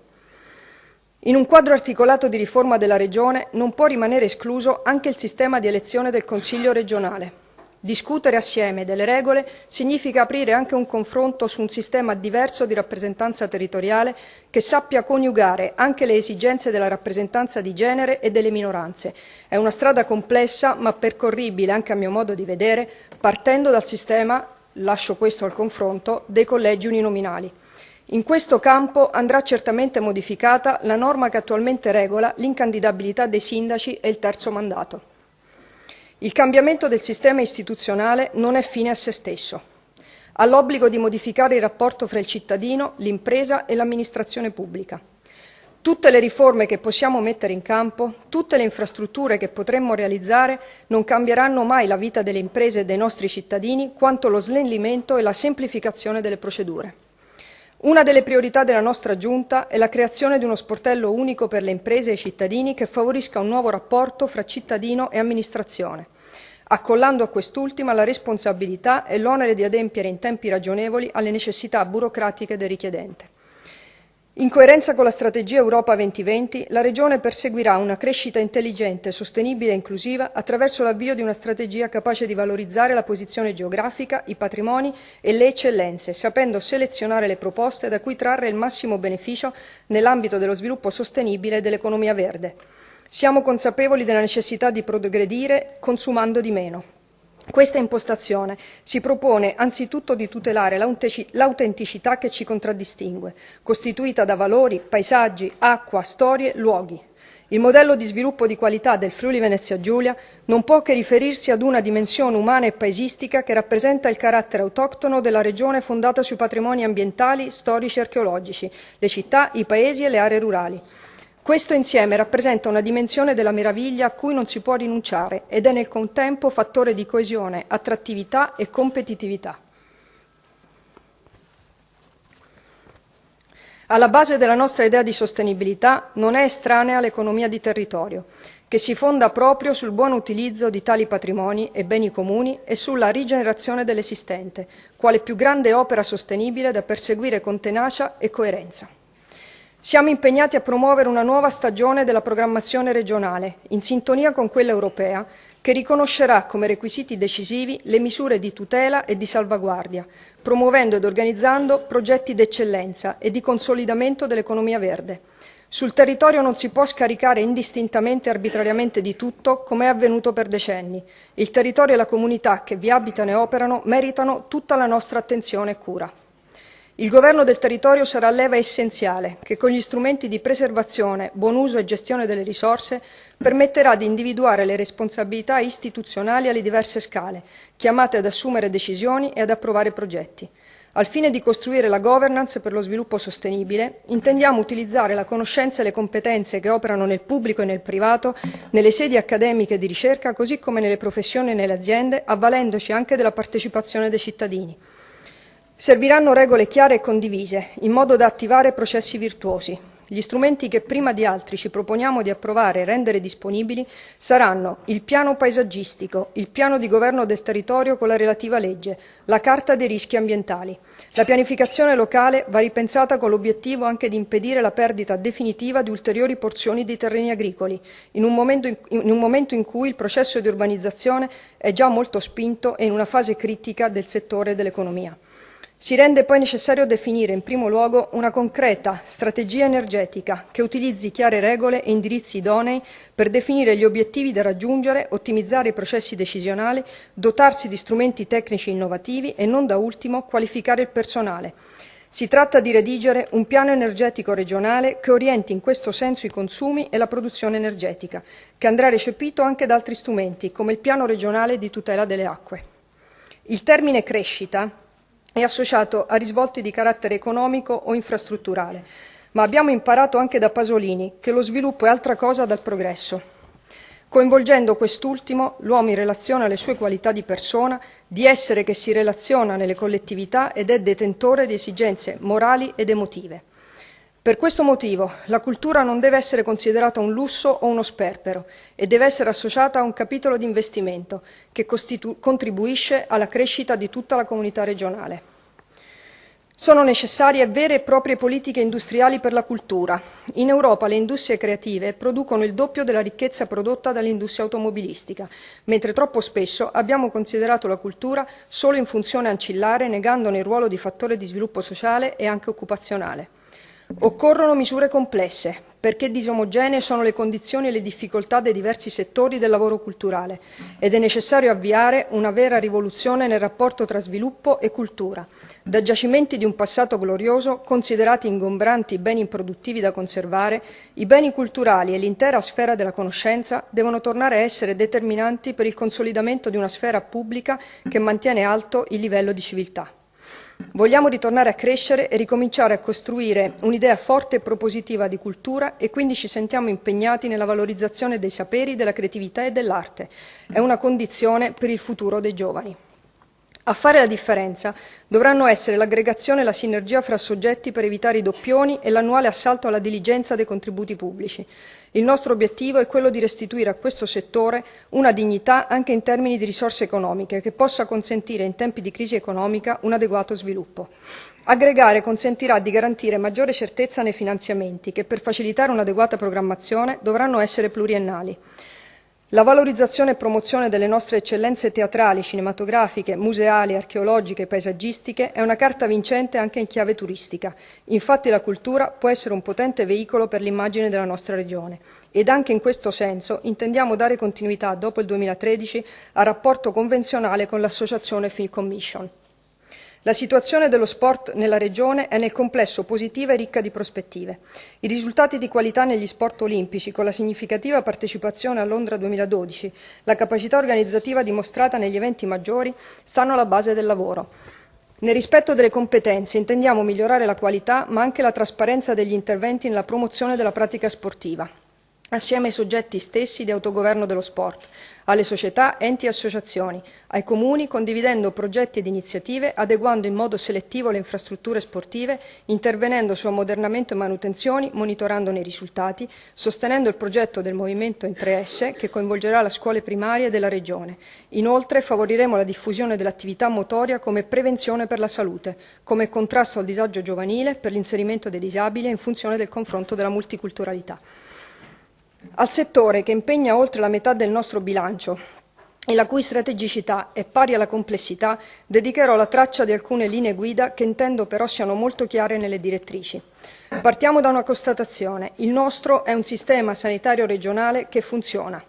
In un quadro articolato di riforma della Regione non può rimanere escluso anche il sistema di elezione del Consiglio regionale. Discutere assieme delle regole significa aprire anche un confronto su un sistema diverso di rappresentanza territoriale che sappia coniugare anche le esigenze della rappresentanza di genere e delle minoranze. È una strada complessa ma percorribile, anche a mio modo di vedere, partendo dal sistema, lascio questo al confronto, dei collegi uninominali. In questo campo andrà certamente modificata la norma che attualmente regola l'incandidabilità dei sindaci e il terzo mandato. Il cambiamento del sistema istituzionale non è fine a se stesso. Ha l'obbligo di modificare il rapporto fra il cittadino, l'impresa e l'amministrazione pubblica. Tutte le riforme che possiamo mettere in campo, tutte le infrastrutture che potremmo realizzare non cambieranno mai la vita delle imprese e dei nostri cittadini quanto lo snellimento e la semplificazione delle procedure. Una delle priorità della nostra Giunta è la creazione di uno sportello unico per le imprese e i cittadini che favorisca un nuovo rapporto fra cittadino e amministrazione, accollando a quest'ultima la responsabilità e l'onere di adempiere in tempi ragionevoli alle necessità burocratiche del richiedente. In coerenza con la strategia Europa 2020, la Regione perseguirà una crescita intelligente, sostenibile e inclusiva attraverso l'avvio di una strategia capace di valorizzare la posizione geografica, i patrimoni e le eccellenze, sapendo selezionare le proposte da cui trarre il massimo beneficio nell'ambito dello sviluppo sostenibile e dell'economia verde. Siamo consapevoli della necessità di progredire consumando di meno. Questa impostazione si propone anzitutto di tutelare l'autenticità che ci contraddistingue, costituita da valori, paesaggi, acqua, storie, luoghi. Il modello di sviluppo di qualità del Friuli Venezia Giulia non può che riferirsi ad una dimensione umana e paesistica che rappresenta il carattere autoctono della regione fondata sui patrimoni ambientali, storici e archeologici, le città, i paesi e le aree rurali. Questo insieme rappresenta una dimensione della meraviglia a cui non si può rinunciare ed è nel contempo fattore di coesione, attrattività e competitività. Alla base della nostra idea di sostenibilità non è estranea l'economia di territorio, che si fonda proprio sul buon utilizzo di tali patrimoni e beni comuni e sulla rigenerazione dell'esistente, quale più grande opera sostenibile da perseguire con tenacia e coerenza. Siamo impegnati a promuovere una nuova stagione della programmazione regionale, in sintonia con quella europea, che riconoscerà come requisiti decisivi le misure di tutela e di salvaguardia, promuovendo ed organizzando progetti d'eccellenza e di consolidamento dell'economia verde. Sul territorio non si può scaricare indistintamente e arbitrariamente di tutto, come è avvenuto per decenni. Il territorio e la comunità che vi abitano e operano meritano tutta la nostra attenzione e cura. Il governo del territorio sarà leva essenziale che con gli strumenti di preservazione, buon uso e gestione delle risorse permetterà di individuare le responsabilità istituzionali alle diverse scale, chiamate ad assumere decisioni e ad approvare progetti. Al fine di costruire la governance per lo sviluppo sostenibile, intendiamo utilizzare la conoscenza e le competenze che operano nel pubblico e nel privato, nelle sedi accademiche di ricerca, così come nelle professioni e nelle aziende, avvalendoci anche della partecipazione dei cittadini. Serviranno regole chiare e condivise, in modo da attivare processi virtuosi. Gli strumenti che prima di altri ci proponiamo di approvare e rendere disponibili saranno il piano paesaggistico, il piano di governo del territorio con la relativa legge, la carta dei rischi ambientali. La pianificazione locale va ripensata con l'obiettivo anche di impedire la perdita definitiva di ulteriori porzioni di terreni agricoli, in un momento in cui il processo di urbanizzazione è già molto spinto e in una fase critica del settore dell'economia. Si rende poi necessario definire in primo luogo una concreta strategia energetica che utilizzi chiare regole e indirizzi idonei per definire gli obiettivi da raggiungere, ottimizzare i processi decisionali, dotarsi di strumenti tecnici innovativi e, non da ultimo, qualificare il personale. Si tratta di redigere un piano energetico regionale che orienti in questo senso i consumi e la produzione energetica, che andrà recepito anche da altri strumenti, come il piano regionale di tutela delle acque. Il termine crescita è associato a risvolti di carattere economico o infrastrutturale, ma abbiamo imparato anche da Pasolini che lo sviluppo è altra cosa dal progresso. Coinvolgendo quest'ultimo, l'uomo in relazione alle sue qualità di persona, di essere che si relaziona nelle collettività ed è detentore di esigenze morali ed emotive. Per questo motivo la cultura non deve essere considerata un lusso o uno sperpero e deve essere associata a un capitolo di investimento che contribuisce alla crescita di tutta la comunità regionale. Sono necessarie vere e proprie politiche industriali per la cultura. In Europa le industrie creative producono il doppio della ricchezza prodotta dall'industria automobilistica, mentre troppo spesso abbiamo considerato la cultura solo in funzione ancillare, negandone il ruolo di fattore di sviluppo sociale e anche occupazionale. Occorrono misure complesse, perché disomogenee sono le condizioni e le difficoltà dei diversi settori del lavoro culturale ed è necessario avviare una vera rivoluzione nel rapporto tra sviluppo e cultura, da giacimenti di un passato glorioso considerati ingombranti beni improduttivi da conservare. I beni culturali e l'intera sfera della conoscenza devono tornare a essere determinanti per il consolidamento di una sfera pubblica che mantiene alto il livello di civiltà. Vogliamo ritornare a crescere e ricominciare a costruire un'idea forte e propositiva di cultura e quindi ci sentiamo impegnati nella valorizzazione dei saperi, della creatività e dell'arte. È una condizione per il futuro dei giovani. A fare la differenza dovranno essere l'aggregazione e la sinergia fra soggetti per evitare i doppioni e l'annuale assalto alla diligenza dei contributi pubblici. Il nostro obiettivo è quello di restituire a questo settore una dignità anche in termini di risorse economiche che possa consentire in tempi di crisi economica un adeguato sviluppo. Aggregare consentirà di garantire maggiore certezza nei finanziamenti che per facilitare un'adeguata programmazione dovranno essere pluriennali. La valorizzazione e promozione delle nostre eccellenze teatrali, cinematografiche, museali, archeologiche e paesaggistiche è una carta vincente anche in chiave turistica. Infatti la cultura può essere un potente veicolo per l'immagine della nostra regione ed anche in questo senso intendiamo dare continuità dopo il 2013 al rapporto convenzionale con l'Associazione Film Commission. La situazione dello sport nella regione è nel complesso positiva e ricca di prospettive. I risultati di qualità negli sport olimpici, con la significativa partecipazione a Londra 2012, la capacità organizzativa dimostrata negli eventi maggiori, stanno alla base del lavoro. Nel rispetto delle competenze intendiamo migliorare la qualità, ma anche la trasparenza degli interventi nella promozione della pratica sportiva, assieme ai soggetti stessi di autogoverno dello sport, alle società, enti e associazioni, ai comuni, condividendo progetti ed iniziative, adeguando in modo selettivo le infrastrutture sportive, intervenendo su ammodernamento e manutenzioni, monitorandone i risultati, sostenendo il progetto del movimento in 3S che coinvolgerà le scuole primarie della Regione. Inoltre favoriremo la diffusione dell'attività motoria come prevenzione per la salute, come contrasto al disagio giovanile, per l'inserimento dei disabili e in funzione del confronto della multiculturalità. Al settore che impegna oltre la metà del nostro bilancio e la cui strategicità è pari alla complessità, dedicherò la traccia di alcune linee guida che intendo però siano molto chiare nelle direttrici. Partiamo da una constatazione: il nostro è un sistema sanitario regionale che funziona.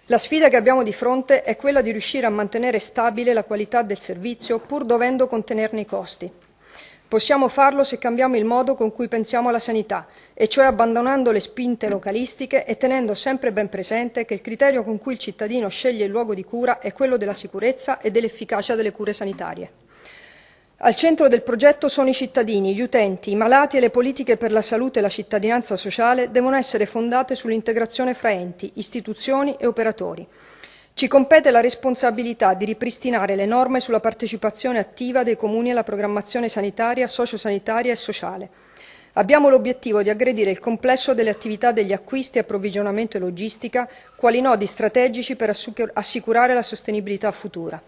La sfida che abbiamo di fronte è quella di riuscire a mantenere stabile la qualità del servizio pur dovendo contenerne i costi. Possiamo farlo se cambiamo il modo con cui pensiamo alla sanità, e cioè abbandonando le spinte localistiche e tenendo sempre ben presente che il criterio con cui il cittadino sceglie il luogo di cura è quello della sicurezza e dell'efficacia delle cure sanitarie. Al centro del progetto sono i cittadini, gli utenti, i malati e le politiche per la salute e la cittadinanza sociale devono essere fondate sull'integrazione fra enti, istituzioni e operatori. Ci compete la responsabilità di ripristinare le norme sulla partecipazione attiva dei comuni alla programmazione sanitaria, sociosanitaria e sociale. Abbiamo l'obiettivo di aggredire il complesso delle attività degli acquisti, approvvigionamento e logistica, quali nodi strategici per assicurare la sostenibilità futura.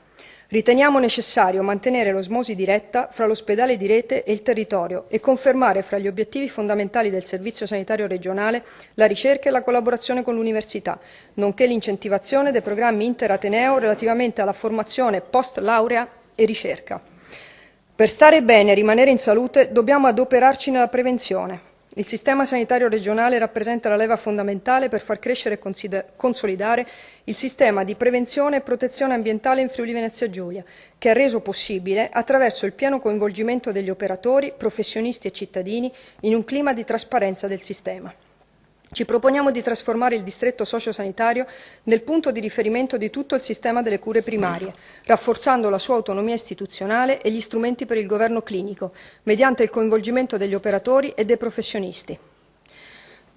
Riteniamo necessario mantenere l'osmosi diretta fra l'ospedale di rete e il territorio e confermare fra gli obiettivi fondamentali del Servizio Sanitario Regionale la ricerca e la collaborazione con l'università, nonché l'incentivazione dei programmi interateneo relativamente alla formazione post-laurea e ricerca. Per stare bene e rimanere in salute dobbiamo adoperarci nella prevenzione. Il sistema sanitario regionale rappresenta la leva fondamentale per far crescere e consolidare il sistema di prevenzione e protezione ambientale in Friuli Venezia Giulia, che è reso possibile attraverso il pieno coinvolgimento degli operatori, professionisti e cittadini in un clima di trasparenza del sistema. Ci proponiamo di trasformare il distretto sociosanitario nel punto di riferimento di tutto il sistema delle cure primarie, rafforzando la sua autonomia istituzionale e gli strumenti per il governo clinico, mediante il coinvolgimento degli operatori e dei professionisti.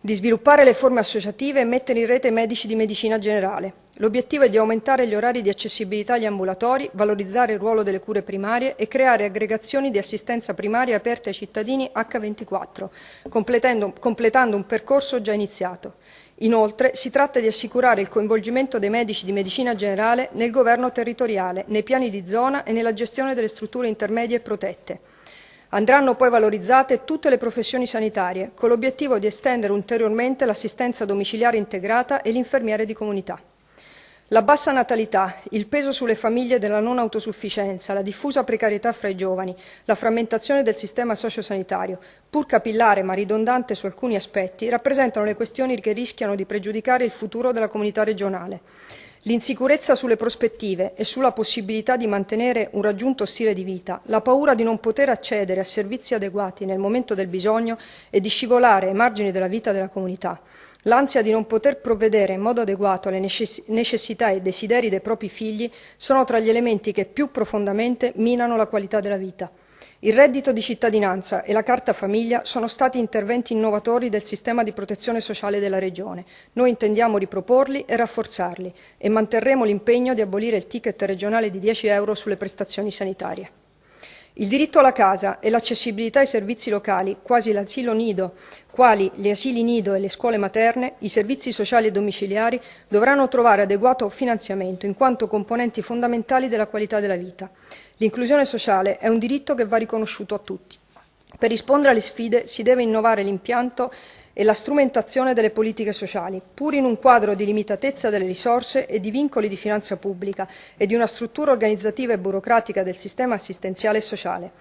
Di sviluppare le forme associative e mettere in rete i medici di medicina generale. L'obiettivo è di aumentare gli orari di accessibilità agli ambulatori, valorizzare il ruolo delle cure primarie e creare aggregazioni di assistenza primaria aperte ai cittadini H24, completando un percorso già iniziato. Inoltre, si tratta di assicurare il coinvolgimento dei medici di medicina generale nel governo territoriale, nei piani di zona e nella gestione delle strutture intermedie e protette. Andranno poi valorizzate tutte le professioni sanitarie, con l'obiettivo di estendere ulteriormente l'assistenza domiciliare integrata e l'infermiere di comunità. La bassa natalità, il peso sulle famiglie della non autosufficienza, la diffusa precarietà fra i giovani, la frammentazione del sistema sociosanitario, pur capillare ma ridondante su alcuni aspetti, rappresentano le questioni che rischiano di pregiudicare il futuro della comunità regionale. L'insicurezza sulle prospettive e sulla possibilità di mantenere un raggiunto stile di vita, la paura di non poter accedere a servizi adeguati nel momento del bisogno e di scivolare ai margini della vita della comunità, l'ansia di non poter provvedere in modo adeguato alle necessità e desideri dei propri figli sono tra gli elementi che più profondamente minano la qualità della vita. Il reddito di cittadinanza e la carta famiglia sono stati interventi innovatori del sistema di protezione sociale della Regione. Noi intendiamo riproporli e rafforzarli e manterremo l'impegno di abolire il ticket regionale di 10 euro sulle prestazioni sanitarie. Il diritto alla casa e l'accessibilità ai servizi locali, quali l'asili nido e le scuole materne, i servizi sociali e domiciliari, dovranno trovare adeguato finanziamento in quanto componenti fondamentali della qualità della vita. L'inclusione sociale è un diritto che va riconosciuto a tutti. Per rispondere alle sfide si deve innovare l'impianto e la strumentazione delle politiche sociali, pur in un quadro di limitatezza delle risorse e di vincoli di finanza pubblica e di una struttura organizzativa e burocratica del sistema assistenziale e sociale.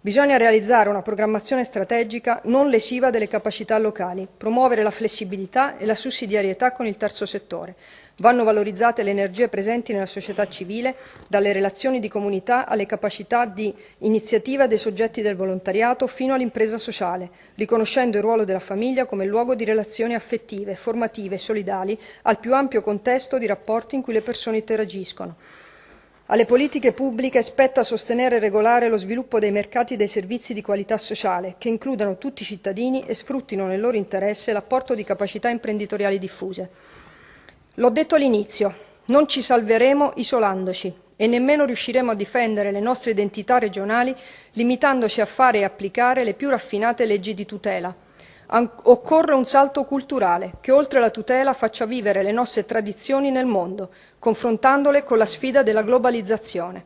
Bisogna realizzare una programmazione strategica non lesiva delle capacità locali, promuovere la flessibilità e la sussidiarietà con il terzo settore. Vanno valorizzate le energie presenti nella società civile, dalle relazioni di comunità alle capacità di iniziativa dei soggetti del volontariato fino all'impresa sociale, riconoscendo il ruolo della famiglia come luogo di relazioni affettive, formative e solidali al più ampio contesto di rapporti in cui le persone interagiscono. Alle politiche pubbliche spetta sostenere e regolare lo sviluppo dei mercati dei servizi di qualità sociale, che includano tutti i cittadini e sfruttino nel loro interesse l'apporto di capacità imprenditoriali diffuse. L'ho detto all'inizio, non ci salveremo isolandoci e nemmeno riusciremo a difendere le nostre identità regionali limitandoci a fare e applicare le più raffinate leggi di tutela. Occorre un salto culturale che oltre alla tutela faccia vivere le nostre tradizioni nel mondo, confrontandole con la sfida della globalizzazione.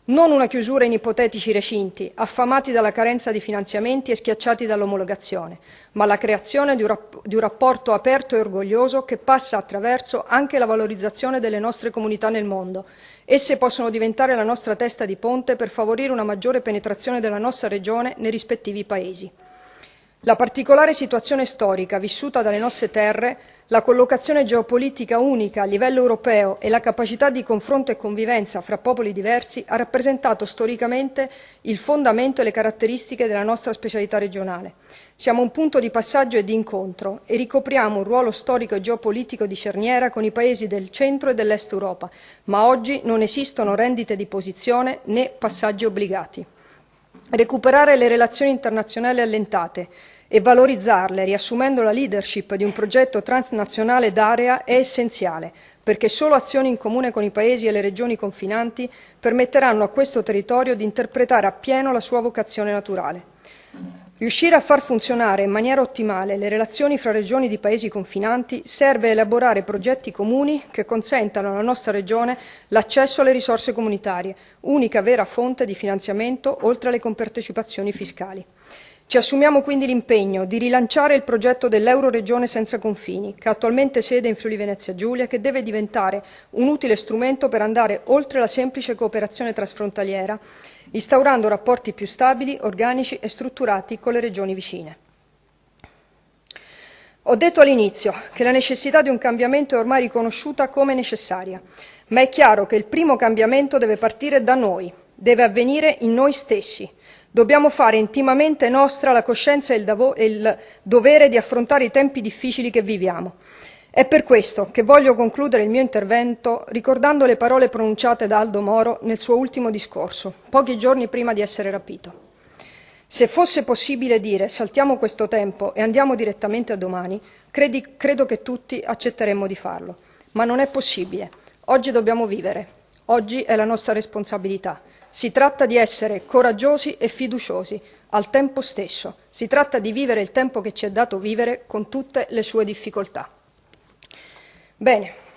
Non una chiusura in ipotetici recinti, affamati dalla carenza di finanziamenti e schiacciati dall'omologazione, ma la creazione di un rapporto aperto e orgoglioso che passa attraverso anche la valorizzazione delle nostre comunità nel mondo. Esse possono diventare la nostra testa di ponte per favorire una maggiore penetrazione della nostra regione nei rispettivi paesi. La particolare situazione storica vissuta dalle nostre terre, la collocazione geopolitica unica a livello europeo e la capacità di confronto e convivenza fra popoli diversi ha rappresentato storicamente il fondamento e le caratteristiche della nostra specialità regionale. Siamo un punto di passaggio e di incontro e ricopriamo un ruolo storico e geopolitico di cerniera con i paesi del centro e dell'est Europa, ma oggi non esistono rendite di posizione né passaggi obbligati. Recuperare le relazioni internazionali allentate e valorizzarle, riassumendo la leadership di un progetto transnazionale d'area, è essenziale, perché solo azioni in comune con i paesi e le regioni confinanti permetteranno a questo territorio di interpretare appieno la sua vocazione naturale. Riuscire a far funzionare in maniera ottimale le relazioni fra regioni di paesi confinanti serve a elaborare progetti comuni che consentano alla nostra regione l'accesso alle risorse comunitarie, unica vera fonte di finanziamento oltre alle compartecipazioni fiscali. Ci assumiamo quindi l'impegno di rilanciare il progetto dell'Euroregione senza confini, che attualmente sede in Friuli Venezia Giulia, che deve diventare un utile strumento per andare oltre la semplice cooperazione transfrontaliera, instaurando rapporti più stabili, organici e strutturati con le regioni vicine. Ho detto all'inizio che la necessità di un cambiamento è ormai riconosciuta come necessaria, ma è chiaro che il primo cambiamento deve partire da noi, deve avvenire in noi stessi. Dobbiamo fare intimamente nostra la coscienza e il dovere di affrontare i tempi difficili che viviamo. È per questo che voglio concludere il mio intervento ricordando le parole pronunciate da Aldo Moro nel suo ultimo discorso, pochi giorni prima di essere rapito. Se fosse possibile dire saltiamo questo tempo e andiamo direttamente a domani, credo che tutti accetteremmo di farlo. Ma non è possibile. Oggi dobbiamo vivere. Oggi è la nostra responsabilità. Si tratta di essere coraggiosi e fiduciosi al tempo stesso. Si tratta di vivere il tempo che ci è dato vivere con tutte le sue difficoltà. Bene.